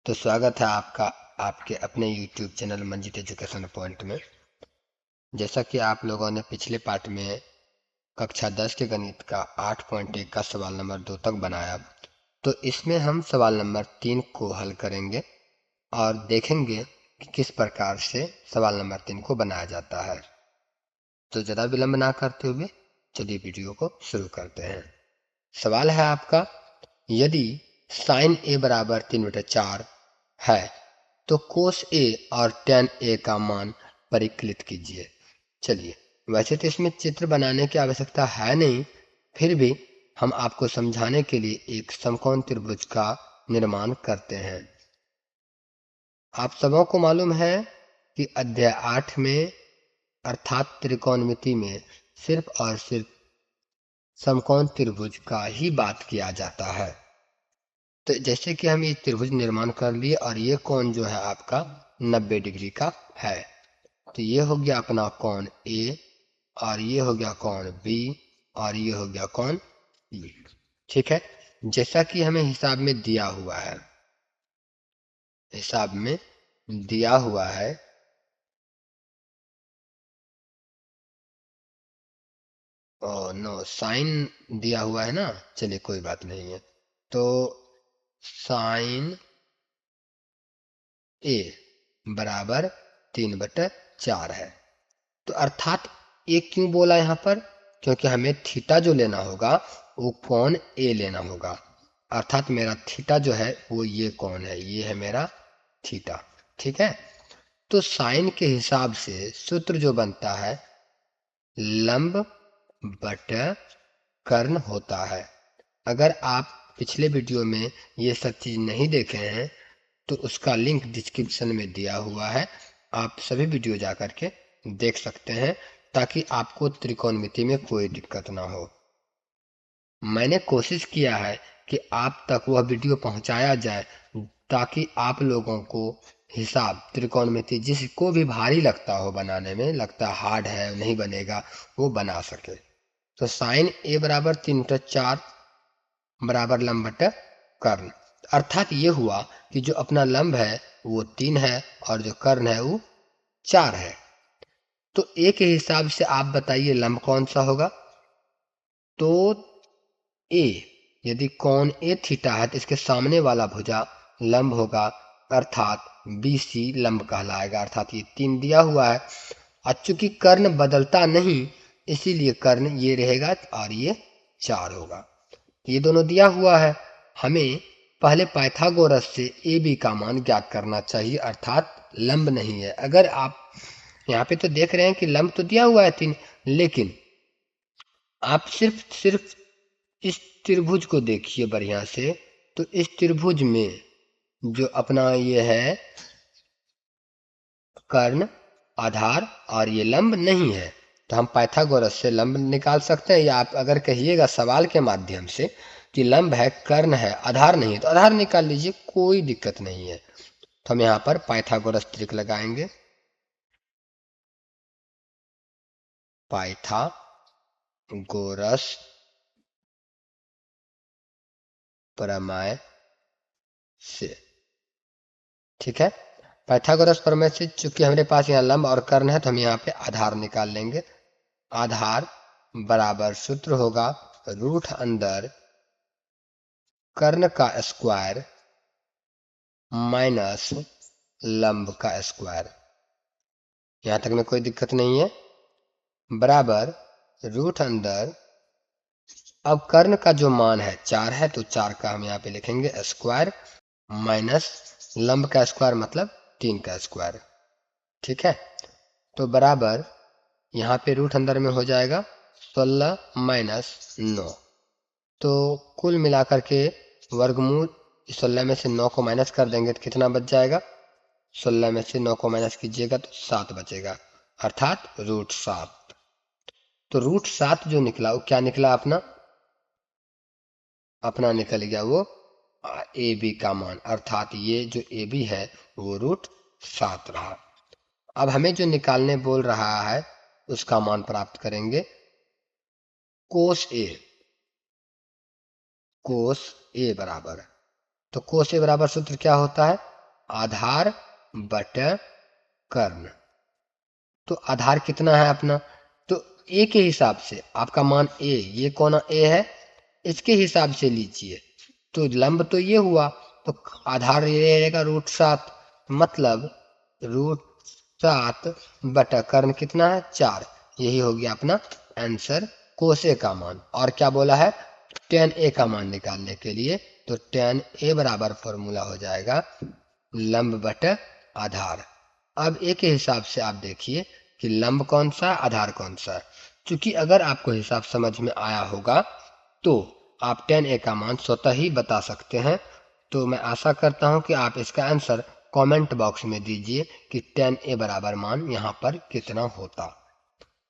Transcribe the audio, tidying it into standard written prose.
तो स्वागत है आपका आपके अपने YouTube channel Manjit education point में। जैसा कि आप लोगों ने पिछले पार्ट में कक्षा 10 के गणित का 8.1 का सवाल नंबर 2 तक बनाया, तो इसमें हम सवाल नंबर 3 को हल करेंगे और देखेंगे कि किस प्रकार से सवाल नंबर 3 को बनाया जाता है। तो ज़्यादा विलंब ना करते हुए चलिए वीडियो को शुरू करते हैं। सवाल है आपका, यदि साइन ए बराबर 3/4 है तो कोस ए और tan ए का मान परिकलित कीजिए। चलिए, वैसे तो इसमें चित्र बनाने की आवश्यकता है नहीं, फिर भी हम आपको समझाने के लिए एक समकोण त्रिभुज का निर्माण करते हैं। आप सबों को मालूम है कि अध्याय 8 में अर्थात त्रिकोणमिति में सिर्फ और सिर्फ समकोण त्रिभुज का ही बात किया जाता है। तो जैसे कि हम ये त्रिभुज निर्माण कर लिए और ये कोण जो है आपका 90 डिग्री का है, तो ये हो गया अपना कोण ए और ये हो गया कोण बी और ये हो गया कोण ई। ठीक है, जैसा कि हमें हिसाब में दिया हुआ है, हिसाब में दिया हुआ है और नो साइन दिया हुआ है ना। चलिए कोई बात नहीं है। तो साइन ए बराबर 3/4 है। तो अर्थात ए क्यों बोला यहाँ पर? क्योंकि हमें थीटा जो लेना होगा वो कोण ए लेना होगा। अर्थात मेरा थीटा जो है वो ये कोण है, ये है मेरा थीटा। ठीक है, तो साइन के हिसाब से सूत्र जो बनता है लंब बटा कर्ण होता है। अगर आप पिछले वीडियो में ये सब चीज नहीं देखे हैं तो उसका लिंक डिस्क्रिप्शन में दिया हुआ है, आप सभी वीडियो जा करके देख सकते हैं ताकि आपको त्रिकोणमिति में कोई दिक्कत ना हो। मैंने कोशिश किया है कि आप तक वह वीडियो पहुंचाया जाए ताकि आप लोगों को हिसाब त्रिकोणमिति जिसको भी भारी लगता हो बनाने में, लगता हार्ड है नहीं बनेगा, वो बना सके। तो साइन ए बराबर 3/4 बराबर लंब बटा कर्ण। अर्थात ये हुआ कि जो अपना लंब है वो 3 है और जो कर्ण है वो 4 है। तो ए के हिसाब से आप बताइए लंब कौन सा होगा? तो ए, यदि कोण ए थीटा है तो इसके सामने वाला भुजा लंब होगा, अर्थात BC लंब कहलाएगा। अर्थात ये 3 दिया हुआ है और चूंकि कर्ण बदलता नहीं इसीलिए कर्ण ये रहेगा और ये 4 होगा। ये दोनों दिया हुआ है। हमें पहले पाइथागोरस से ए बी का मान ज्ञात करना चाहिए, अर्थात लंब नहीं है। अगर आप यहाँ पे तो देख रहे हैं कि लंब तो दिया हुआ है 3, लेकिन आप सिर्फ इस त्रिभुज को देखिए बढ़िया से। तो इस त्रिभुज में जो अपना ये है कर्ण, आधार और ये लंब नहीं है, तो हम पाइथागोरस से लंब निकाल सकते हैं। या आप अगर कहिएगा सवाल के माध्यम से कि लंब है, कर्ण है, आधार नहीं है, तो आधार निकाल लीजिए, कोई दिक्कत नहीं है। तो हम यहाँ पर पाइथागोरस ट्रिक लगाएंगे, पाइथागोरस प्रमेय से। ठीक है, पाइथागोरस प्रमेय से चूंकि हमारे पास यहाँ लंब और कर्ण है तो हम यहाँ पे आधार निकाल लेंगे। आधार बराबर सूत्र होगा रूट अंदर कर्ण का स्क्वायर माइनस लंब का स्क्वायर। यहां तक में कोई दिक्कत नहीं है। बराबर रूट अंदर, अब कर्ण का जो मान है 4 है तो 4 का हम यहाँ पे लिखेंगे स्क्वायर माइनस लंब का स्क्वायर मतलब 3 का स्क्वायर। ठीक है, तो बराबर यहाँ पे रूट अंदर में हो जाएगा 16 माइनस 9। तो कुल मिलाकर के वर्गमूल 16 में से 9 को माइनस कर देंगे तो कितना बच जाएगा? 16 में से 9 को माइनस कीजिएगा तो 7 बचेगा, अर्थात √7। तो √7 जो निकला वो क्या निकला? अपना निकल गया वो ए बी का मान, अर्थात ये जो ए बी है वो √7 रहा। अब हमें जो निकालने बोल रहा है उसका मान प्राप्त करेंगे कोस ए। कोस ए बराबर, तो कोस ए बराबर सूत्र क्या होता है? आधार बट कर्ण। तो आधार कितना है अपना, तो ए के हिसाब से आपका मान ए, ये कोना ए है, इसके हिसाब से लीजिए। तो लंब तो ये हुआ, तो आधार ये रहेगा √7, मतलब √7 बटा कर्ण कितना है 4। यही हो गया अपना आंसर कोस ए का मान। और क्या बोला है, tan ए का मान निकालने के लिए, तो tan ए बराबर फॉर्मूला हो जाएगा लंब बटा आधार। अब ए के हिसाब से आप देखिए कि लंब कौन सा है, आधार कौन सा है। क्योंकि अगर आपको हिसाब समझ में आया होगा तो आप tan ए का मान स्वतः ही बता सकते हैं। तो मैं आशा करता हूं कि आप इसका आंसर कमेंट बॉक्स में दीजिए कि tan ए बराबर मान यहाँ पर कितना होता।